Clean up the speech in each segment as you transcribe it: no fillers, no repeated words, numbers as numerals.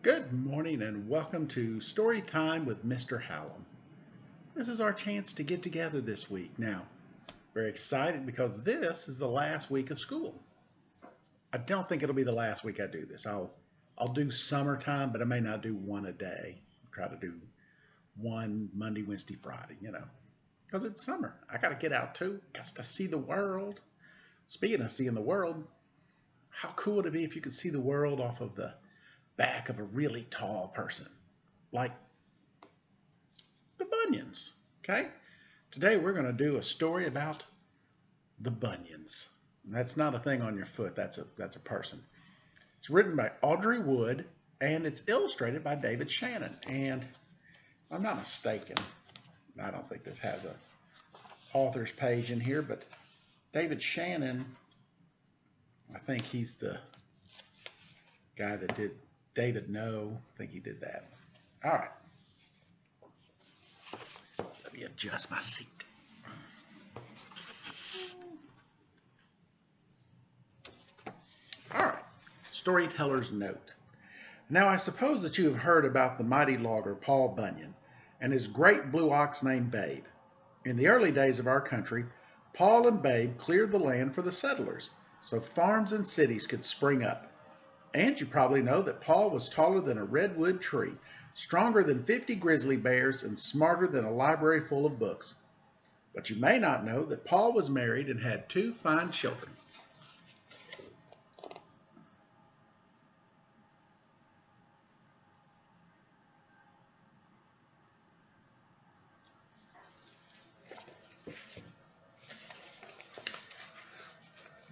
Good morning and welcome to Story Time with Mr. Hallam. This is our chance to get together this week. Now, very excited because this is the last week of school. I don't think it'll be the last week I do this. I'll do summertime, but I may not do one a day. Try to do one Monday, Wednesday, Friday, because it's summer. I got to get out too. Got to see the world. Speaking of seeing the world, how cool would it be if you could see the world off of the back of a really tall person, like the Bunions. Okay? Today we're going to do a story about the Bunions. That's not a thing on your foot, that's a person. It's written by Audrey Wood and it's illustrated by David Shannon. And if I'm not mistaken, I don't think this has a author's page in here, but David Shannon, I think he's the guy that did David No. I think he did that. All right. Let me adjust my seat. All right. Storyteller's note. Now I suppose that you have heard about the mighty logger Paul Bunyan and his great blue ox named Babe. In the early days of our country, Paul and Babe cleared the land for the settlers so farms and cities could spring up. And you probably know that Paul was taller than a redwood tree, stronger than 50 grizzly bears, and smarter than a library full of books. But you may not know that Paul was married and had two fine children.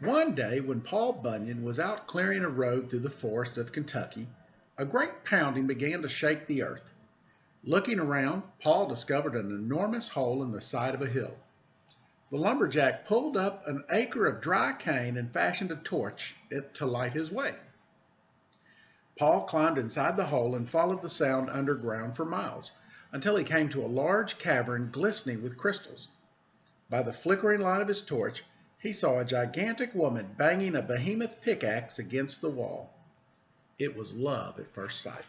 One day, when Paul Bunyan was out clearing a road through the forest of Kentucky, a great pounding began to shake the earth. Looking around, Paul discovered an enormous hole in the side of a hill. The lumberjack pulled up an acre of dry cane and fashioned a torch to light his way. Paul climbed inside the hole and followed the sound underground for miles, until he came to a large cavern glistening with crystals. By the flickering light of his torch, he saw a gigantic woman banging a behemoth pickaxe against the wall. It was love at first sight.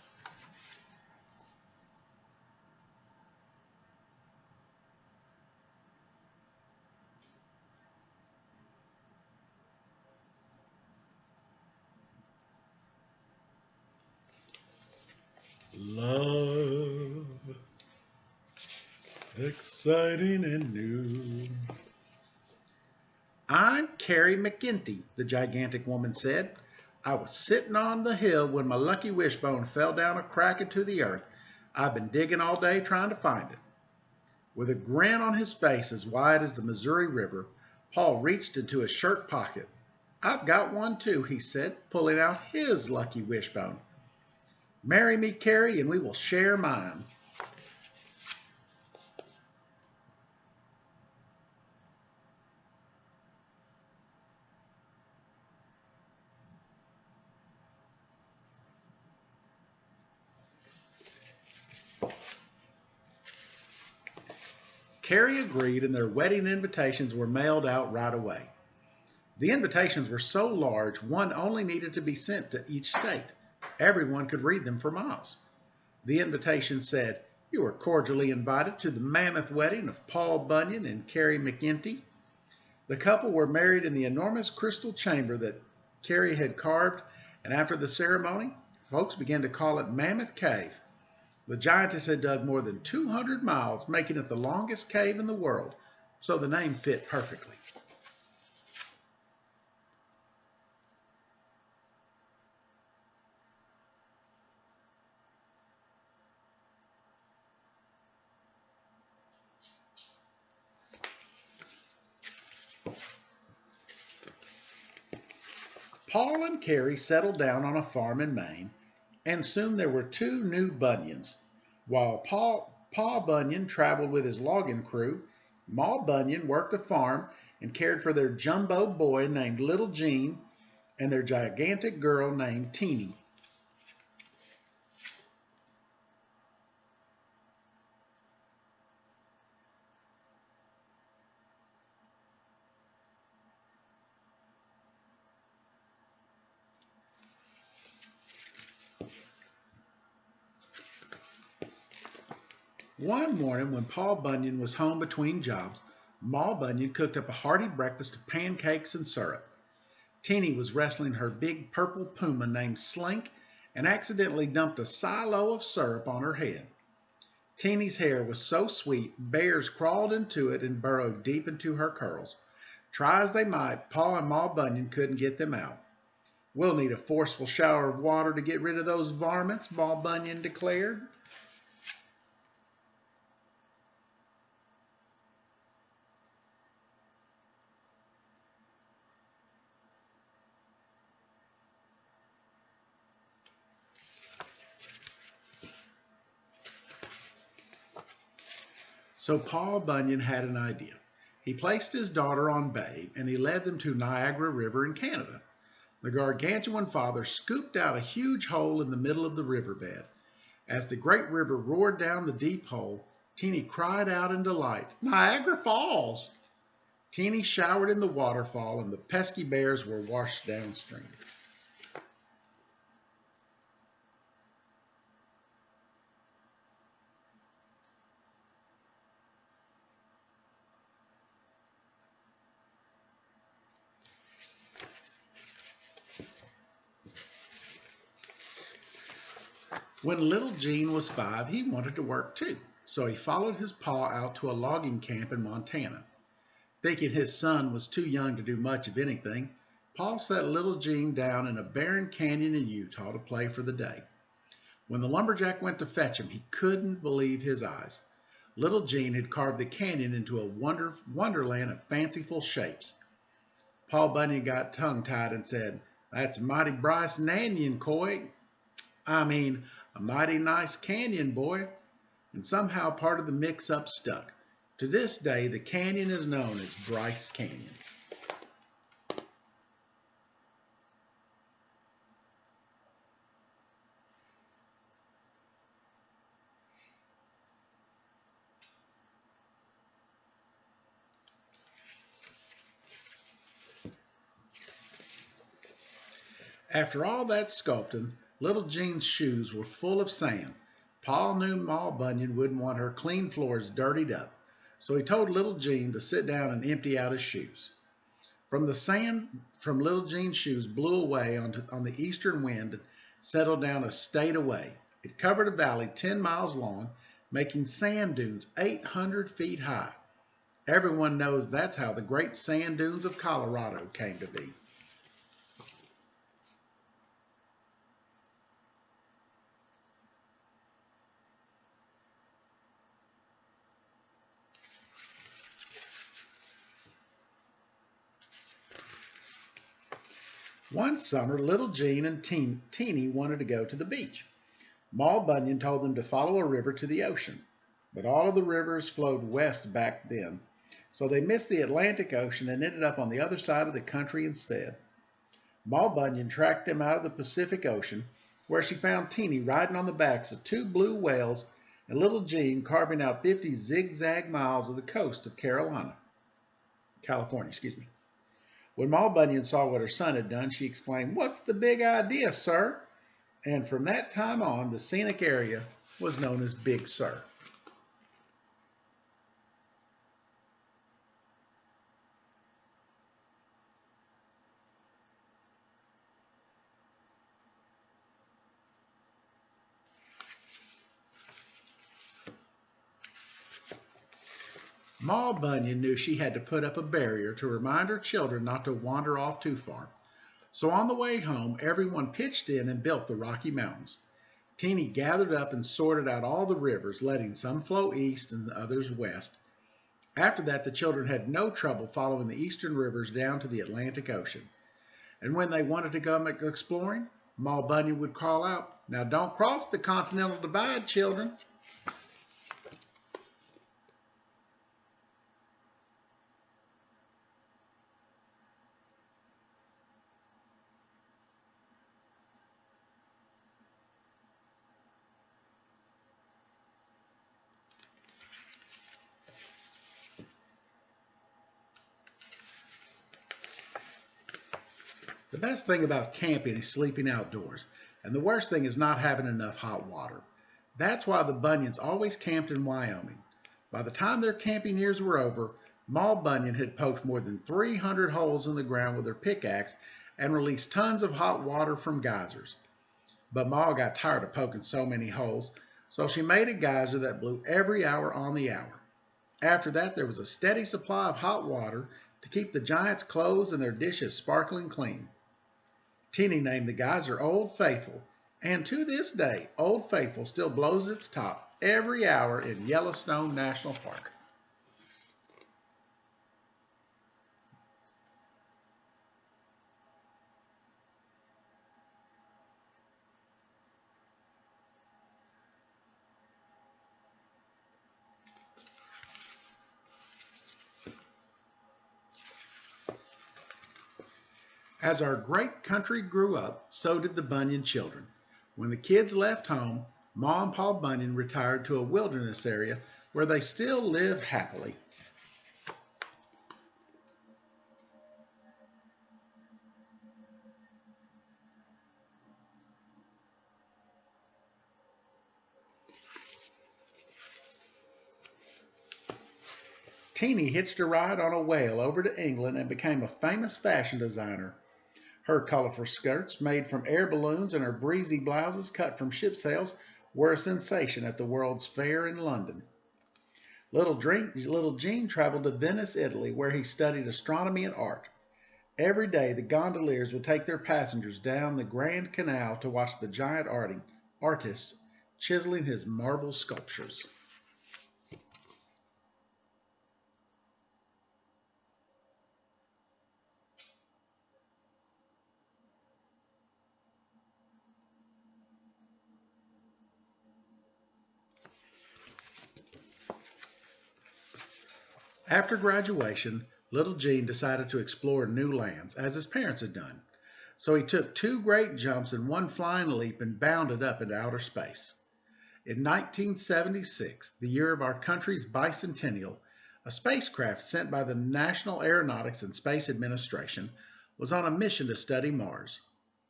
Love, exciting and new. I'm Carrie McGinty, the gigantic woman said. I was sitting on the hill when my lucky wishbone fell down a crack into the earth. I've been digging all day trying to find it. With a grin on his face as wide as the Missouri River, Paul reached into his shirt pocket. I've got one too, he said, pulling out his lucky wishbone. Marry me, Carrie, and we will share mine. Carrie agreed, and their wedding invitations were mailed out right away. The invitations were so large, one only needed to be sent to each state. Everyone could read them for miles. The invitation said, "You are cordially invited to the mammoth wedding of Paul Bunyan and Carrie McGinty." The couple were married in the enormous crystal chamber that Carrie had carved, and after the ceremony, folks began to call it Mammoth Cave. The giantess had dug more than 200 miles, making it the longest cave in the world, so the name fit perfectly. Paul and Carrie settled down on a farm in Maine, and soon there were two new Bunyans. While Pa Bunyan traveled with his logging crew, Ma Bunyan worked a farm and cared for their jumbo boy named Little Jean and their gigantic girl named Teeny. One morning when Paul Bunyan was home between jobs, Ma Bunyan cooked up a hearty breakfast of pancakes and syrup. Teeny was wrestling her big purple puma named Slink and accidentally dumped a silo of syrup on her head. Teeny's hair was so sweet, bears crawled into it and burrowed deep into her curls. Try as they might, Pa and Ma Bunyan couldn't get them out. "We'll need a forceful shower of water to get rid of those varmints," Ma Bunyan declared. So Paul Bunyan had an idea. He placed his daughter on Babe and he led them to Niagara River in Canada. The gargantuan father scooped out a huge hole in the middle of the riverbed. As the great river roared down the deep hole, Teeny cried out in delight, "Niagara Falls!" Teeny showered in the waterfall and the pesky bears were washed downstream. When little Gene was 5, he wanted to work too, so he followed his pa out to a logging camp in Montana. Thinking his son was too young to do much of anything, Paul set little Gene down in a barren canyon in Utah to play for the day. When the lumberjack went to fetch him, he couldn't believe his eyes. Little Gene had carved the canyon into a wonderland of fanciful shapes. Paul Bunyan got tongue-tied and said, "That's a mighty Bryce Nanyon, coy. I mean, a mighty nice canyon, boy." And somehow part of the mix-up stuck. To this day, the canyon is known as Bryce Canyon. After all that sculpting, little Jean's shoes were full of sand. Pa knew Ma Bunyan wouldn't want her clean floors dirtied up, so he told little Jean to sit down and empty out his shoes. From the sand from little Jean's shoes blew away on the eastern wind and settled down a state away. It covered a valley 10 miles long, making sand dunes 800 feet high. Everyone knows that's how the great sand dunes of Colorado came to be. One summer, little Jean and Teeny wanted to go to the beach. Ma Bunyan told them to follow a river to the ocean, but all of the rivers flowed west back then, so they missed the Atlantic Ocean and ended up on the other side of the country instead. Ma Bunyan tracked them out of the Pacific Ocean, where she found Teeny riding on the backs of 2 blue whales and little Jean carving out 50 zigzag miles of the coast of California, excuse me. When Ma Bunyan saw what her son had done, she exclaimed, "What's the big idea, sir?" And from that time on, the scenic area was known as Big Sur. Ma Bunyan knew she had to put up a barrier to remind her children not to wander off too far. So on the way home, everyone pitched in and built the Rocky Mountains. Teeny gathered up and sorted out all the rivers, letting some flow east and others west. After that, the children had no trouble following the eastern rivers down to the Atlantic Ocean. And when they wanted to go exploring, Ma Bunyan would call out, "Now don't cross the Continental Divide, children." The best thing about camping is sleeping outdoors, and the worst thing is not having enough hot water. That's why the Bunions always camped in Wyoming. By the time their camping years were over, Ma Bunyan had poked more than 300 holes in the ground with her pickaxe and released tons of hot water from geysers. But Ma got tired of poking so many holes, so she made a geyser that blew every hour on the hour. After that, there was a steady supply of hot water to keep the giants' clothes and their dishes sparkling clean. Teeny named the geyser Old Faithful, and to this day, Old Faithful still blows its top every hour in Yellowstone National Park. As our great country grew up, so did the Bunyan children. When the kids left home, Ma and Pa Bunyan retired to a wilderness area where they still live happily. Teeny hitched a ride on a whale over to England and became a famous fashion designer. Her colorful skirts made from air balloons and her breezy blouses cut from ship sails were a sensation at the World's Fair in London. Little Jean traveled to Venice, Italy, where he studied astronomy and art. Every day, the gondoliers would take their passengers down the Grand Canal to watch the giant artist chiseling his marble sculptures. After graduation, little Gene decided to explore new lands, as his parents had done. So he took two great jumps and one flying leap and bounded up into outer space. In 1976, the year of our country's bicentennial, a spacecraft sent by the National Aeronautics and Space Administration was on a mission to study Mars.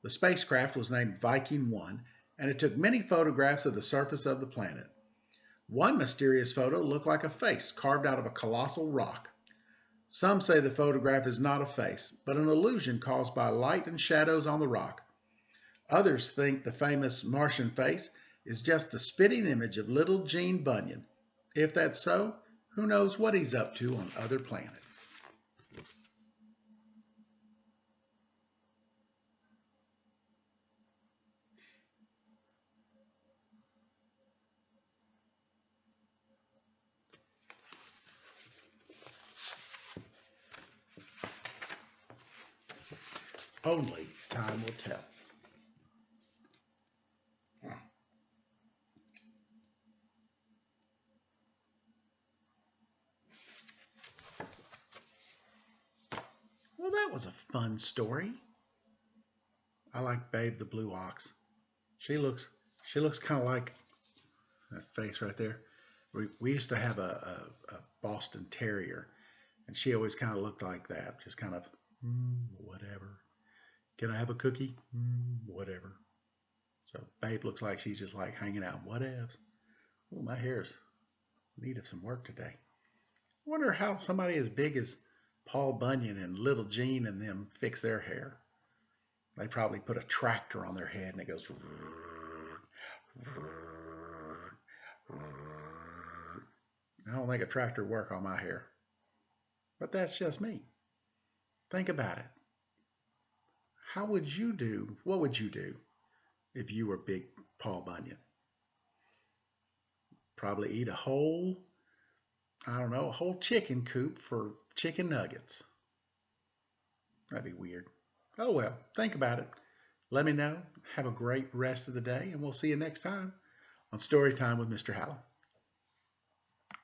The spacecraft was named Viking 1, and it took many photographs of the surface of the planet. One mysterious photo looked like a face carved out of a colossal rock. Some say the photograph is not a face, but an illusion caused by light and shadows on the rock. Others think the famous Martian face is just the spitting image of little Gene Bunyan. If that's so, who knows what he's up to on other planets. Only time will tell. Well, that was a fun story. I like Babe the Blue Ox. She looks she looks kind of like that face right there. We used to have a Boston Terrier, and she always kind of looked like that, just kind of whatever. Can I have a cookie? Whatever. So Babe looks like she's just like hanging out. Whatevs. Oh, my hair's in need of some work today. I wonder how somebody as big as Paul Bunyan and Little Jean and them fix their hair. They probably put a tractor on their head and it goes. I don't think a tractor would work on my hair. But that's just me. Think about it. How would you do? What would you do if you were big Paul Bunyan? Probably eat I don't know, a whole chicken coop for chicken nuggets. That'd be weird. Oh well, think about it. Let me know. Have a great rest of the day, and we'll see you next time on Storytime with Mr. Hallam.